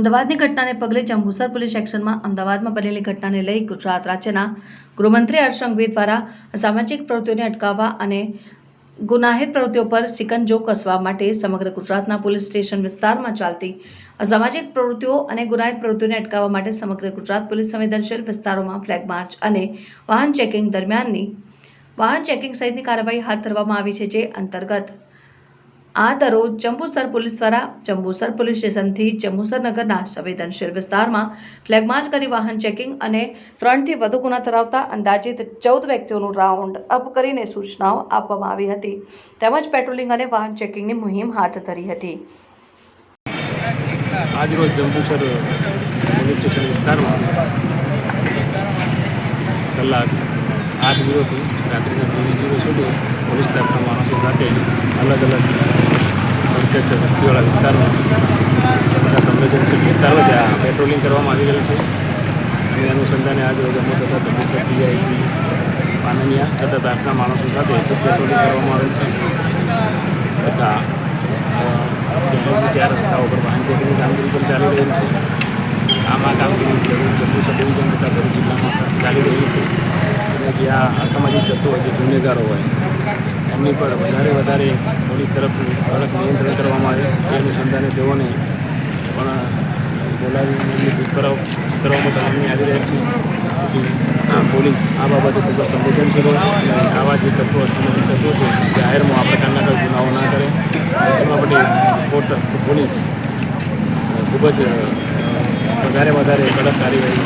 અમદાવાદની ઘટનાને પગલે જંબુસર પોલીસ એક્શનમાં અમદાવાદમાં બનેલી ઘટનાને લઈ ગુજરાત રાજ્યના ગૃહમંત્રી હર્ષ સંઘવી દ્વારા અસામાજિક પ્રવૃત્તિઓને અટકાવવા અને ગુનાહિત પ્રવૃત્તિઓ પર સિકંજો કસવા માટે સમગ્ર ગુજરાતના પોલીસ સ્ટેશન વિસ્તારમાં ચાલતી અસામાજિક પ્રવૃત્તિઓ અને ગુનાહિત પ્રવૃત્તિઓને અટકાવવા માટે સમગ્ર ગુજરાત પોલીસ સંવેદનશીલ વિસ્તારોમાં ફ્લેગ માર્ચ અને વાહન ચેકિંગ દરમિયાનની વાહન ચેકિંગ સહિતની કાર્યવાહી હાથ ધરવામાં આવી છે। જે અંતર્ગત આ દરરોજ જંબુસર પોલીસ દ્વારા જંબુસર પોલીસ સ્ટેશનથી જંબુસર નગરના સંવેદનશીલ વિસ્તારમાં ફ્લેગ માર્ચ કરી વાહન ચેકિંગ અને 3 થી વધુ ગુના ધરાવતા અંદાજિત 14 વ્યક્તિઓનું રાઉન્ડ અપ કરીને સૂચનાઓ આપવામાં આવી હતી તેમજ પેટ્રોલિંગ અને વાહન ચેકિંગની મુહિમ હાથ ધરી હતી। આજરોજ જંબુસર પોલીસ સ્ટેશન વિસ્તારમાં કલાક 8:00થી રાત્રિના 2:00 સુધી પોલીસ સ્ટાફના માણસો સાથે અલગ અલગ પંચાયત વસ્તીવાળા વિસ્તારમાં બધા સંવેદનશીલ વિસ્તારો જ્યાં પેટ્રોલિંગ કરવામાં આવી રહ્યું છે અને અનુસંધાને આજરોજ અમુક તથા જંબુસર પીઆઈસી પાનનિયા તથા સ્ટાફના માણસો સાથે પેટ્રોલિંગ કરવામાં આવેલ છે તથા 4 રસ્તાઓ પર વાહન ચેકિંગની કામગીરી પણ ચાલી રહી છે। આમાં કામગીરી જંબુસર ડિવિઝન તથા ભરૂચ જિલ્લામાં ચાલી રહી છે અને જ્યાં અસામાજિક તત્વો જે ગુનેગારો હોય એમની પર વધારે પોલીસ તરફથી કડક નિયંત્રણ કરવામાં આવે એ અનુસંધાને તેઓને પણ બોલાવીને એમની પૂછપરછ કરવામાં આવી રહી છે। પોલીસ આ બાબતે ખૂબ જ સંવેદનશીલ હોય અને આવા જે તત્વો અસામાજિક તત્વો છે જાહેરમાં આ પ્રકારના કોઈ ગુનાઓ ના કરે એમાં માટે પોલીસ ખૂબ જ વધારે કડક કાર્યવાહી